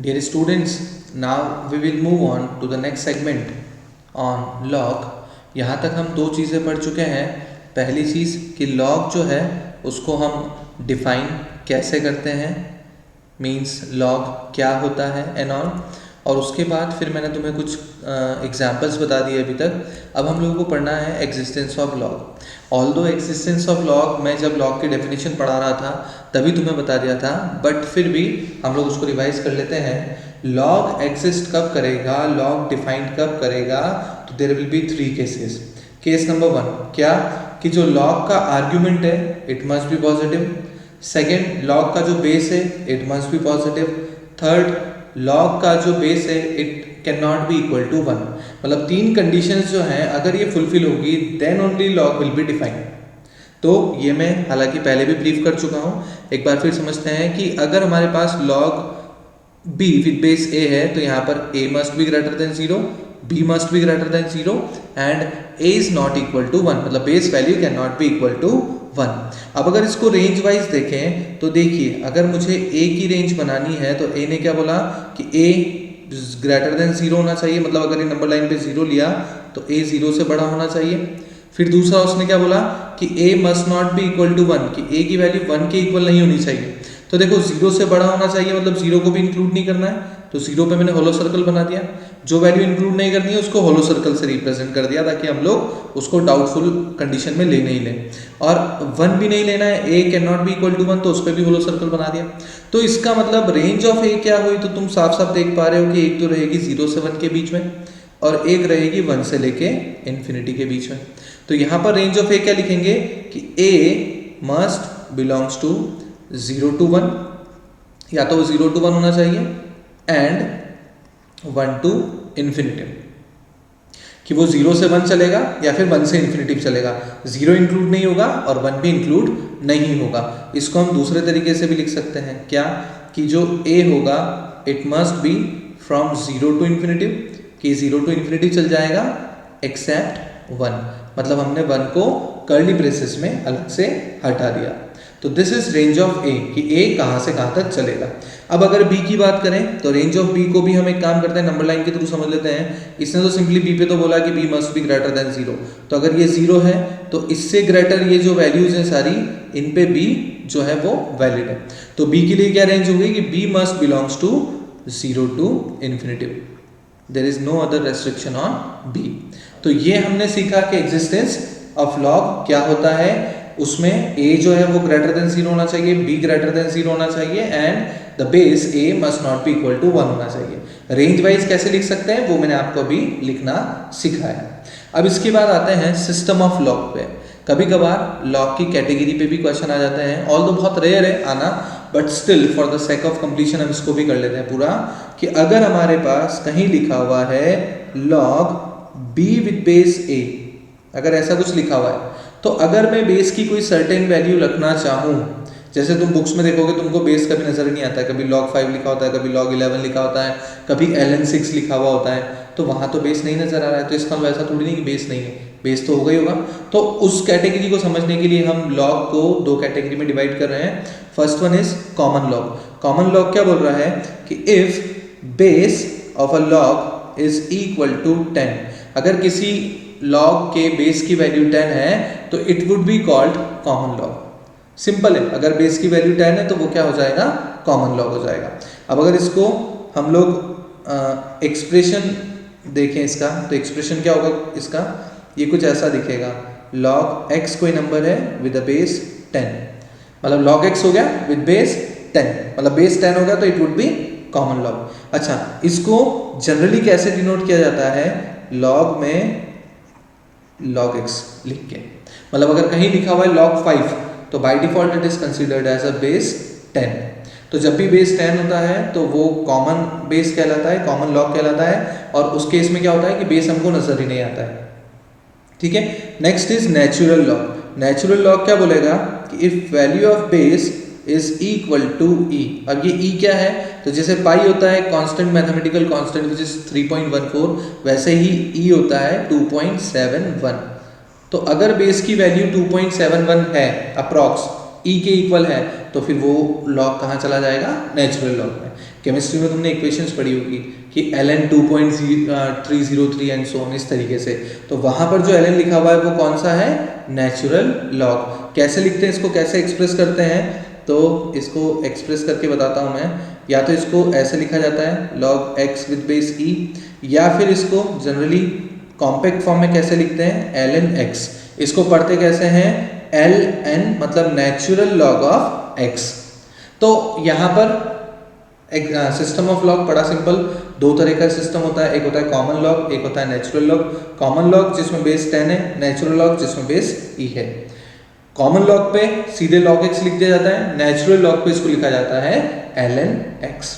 Dear students, now we will move on to the next segment on log. यहाँ तक हम दो चीज़ें पढ़ चुके हैं. पहली चीज़ कि log जो है उसको हम डिफाइन कैसे करते हैं, मीन्स log क्या होता है एंड ऑल. और उसके बाद फिर मैंने तुम्हें कुछ एग्जाम्पल्स बता दिए अभी तक. अब हम लोगों को पढ़ना है existence of log. Although existence of log मैं जब लॉग की डेफिनेशन पढ़ा रहा था तभी तुम्हें बता दिया था, बट फिर भी हम लोग उसको रिवाइज कर लेते हैं. लॉग एग्जिस्ट कब करेगा, लॉग डिफाइंड कब करेगा, तो there will be 3 cases. Case number 1 क्या, कि जो लॉग का आर्ग्यूमेंट है it must be positive. Second, log का जो बेस है it must be positive. Third, log का जो बेस है it can not be equal to 1. मतलब 3 कंडीशंस जो हैं अगर ये फुलफिल होगी then only log will be defined. तो ये मैं हालांकि पहले भी ब्रीफ कर चुका हूँ, एक बार फिर समझते हैं कि अगर हमारे पास log b with base a है तो यहाँ पर a must be greater than 0, b must be greater than 0 and a is not equal to 1. मतलब base value can not be equal to 1. अब अगर इसको रेंज वाइज देखें तो देखिए, अगर मुझे a की रेंज बनानी है तो a ने क्या बोला कि a ग्रेटर देन 0 होना चाहिए. मतलब अगर ये नंबर लाइन पे 0 लिया तो a 0 से बड़ा होना चाहिए. फिर दूसरा उसने क्या बोला कि a must not be equal to 1, कि a की वैल्यू 1 के इक्वल नहीं होनी चाहिए. तो देखो 0 से बड़ा होना चाहिए, मतलब 0 को भी इंक्लूड नहीं करना है. तो 0 पे मैंने होलो सर्कल बना दिया. जो वैल्यू इंक्लूड नहीं करनी है उसको होलो सर्कल से रिप्रेजेंट कर दिया ताकि हम लोग उसको डाउटफुल कंडीशन में ले नहीं लें. और 1 भी नहीं लेना है, a can not be equal to 1, तो उस पर भी होलो सर्कल बना दिया. तो इसका मतलब रेंज ऑफ a क्या हुई, तो तुम साफ साफ देख पा रहे हो कि एक तो रहेगी 0 से 1 के बीच में और एक रहेगी 1 से लेके इन्फिनिटी के बीच में. तो यहाँ पर रेंज ऑफ a क्या लिखेंगे कि a must belongs to 0 to 1, या तो 0 to 1 होना चाहिए एंड 1 to इन्फिनिटी, कि वो 0 से 1 चलेगा या फिर 1 से इन्फिनिटी चलेगा. 0 इंक्लूड नहीं होगा और 1 भी इंक्लूड नहीं होगा. इसको हम दूसरे तरीके से भी लिख सकते हैं क्या, कि जो a होगा it must B from 0 to infinity, कि 0 to इन्फिनिटी चल जाएगा एक्सेप्ट 1. मतलब हमने 1 को कर्ली ब्रेसेस में अलग से हटा दिया. तो this is range of a, कि a कहाँ से कहाँ तक चलेगा. अब अगर b की बात करें तो रेंज ऑफ b को भी हम एक काम करते हैं, नंबर लाइन के थ्रू समझ लेते हैं. इसने तो सिंपली b पे तो बोला कि b must be greater than 0, तो अगर ये 0 है तो इससे ग्रेटर ये जो वैल्यूज हैं सारी, इन पे b जो है वो वैलिड है. तो b के लिए क्या रेंज होगी कि b must belongs to 0 to infinity. There is no other restriction on b. तो ये हमने सीखा कि एग्जिस्टेंस ऑफ लॉग क्या होता है. उसमें a जो है वो ग्रेटर देन 0 होना चाहिए, b ग्रेटर देन 0 होना चाहिए and the base a must not be equal to 1 होना चाहिए. रेंज वाइज कैसे लिख सकते हैं वो मैंने आपको अभी लिखना सिखाया. अब इसके बाद आते हैं सिस्टम ऑफ लॉग पे. कभी कभार लॉग की कैटेगरी पे भी क्वेश्चन आ जाते हैं, ऑल्दो बहुत रेयर है आना, but still for the sake of completion हम इसको भी कर लेते हैं पूरा. कि अगर हमारे पास कहीं लिखा हुआ है log b with base a, अगर ऐसा कुछ लिखा हुआ है, तो अगर मैं बेस की कोई सर्टेन वैल्यू रखना चाहूँ, जैसे तुम बुक्स में देखोगे तुमको बेस कभी नजर नहीं आता है, कभी log 5 लिखा होता है, कभी log 11 लिखा होता है, कभी ln 6 लिखा हुआ होता है, तो वहाँ तो बेस नहीं नजर आ रहा है. तो इसका वैसा थोड़ी नहीं कि बेस नहीं है, बेस तो होगा ही होगा. तो उस कैटेगरी को समझने के लिए हम लॉग को 2 कैटेगरी में डिवाइड कर रहे हैं. First one is common log. Common log क्या बोल रहा है कि if base of a log is equal to 10, अगर किसी लॉग के बेस की वैल्यू 10 है तो it would be called common log. Simple है, अगर बेस की वैल्यू 10 है तो वो क्या हो जाएगा, कॉमन लॉग हो जाएगा. अब अगर इसको हम लोग एक्सप्रेशन देखें इसका, तो एक्सप्रेशन क्या होगा इसका, ये कुछ ऐसा दिखेगा. log x कोई नंबर है विद अ बेस 10, मतलब log x हो गया विद बेस 10, मतलब बेस 10 होगा तो it would be common log. अच्छा, इसको जनरली कैसे डिनोट किया जाता है, log में log x लिख के. मतलब अगर कहीं लिखा हुआ है log 5 तो by default it is considered as a base 10. तो जब भी बेस 10 होता है तो वो कॉमन बेस कहलाता है, कॉमन लॉग कहलाता है. और उस केस में क्या होता है कि बेस हमको नजर ही नहीं आता है. ठीक है. Next is natural log. Natural log क्या बोलेगा कि if value of base is equal to e. अब ये e क्या है, तो जैसे पाई होता है constant mathematical constant which is 3.14, वैसे ही e होता है 2.71. तो अगर बेस की वैल्यू 2.71 है अप्रॉक्स, ई के इक्वल है तो फिर वो लॉग कहाँ चला जाएगा, नेचुरल लॉग में। केमिस्ट्री में तुमने इक्वेशंस पढ़ी होगी कि ln 2.303 एंड सो ऑन, इस तरीके से। तो वहाँ पर जो ln लिखा हुआ है वो कौन सा है, नेचुरल लॉग। कैसे लिखते हैं इसको, कैसे एक्सप्रेस करते हैं, तो इसको एक्सप्रेस करके बताता हूँ मैं। या तो इसको ऐसे लिखा जाता है log x with base e, या फिर इसको जनरली कॉम्पैक्ट फॉर्म में कैसे लिखते हैं, ln x। इसको पढ़ते कैसे हैं, ln मतलब नेचुरल लॉग ऑफ x। तो यहाँ पर सिस्टम ऑफ लॉग बड़ा सिंपल, दो तरह का सिस्टम होता है, एक होता है कॉमन लॉग, एक होता है नेचुरल लॉग। कॉमन लॉग जिसमें बेस 10 है, नेचुरल लॉग जिसमें बेस e है। कॉमन लॉग पे सीधे log x लिख दिया जाता है, नेचुरल लॉग पे इसको लिखा जाता है ln x।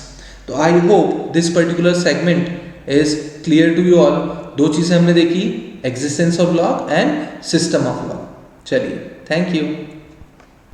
तो I hope this particular segment is clear to you all. दो चीजें हमने देखी, existence of log and system of log. चलिए, थैंक यू।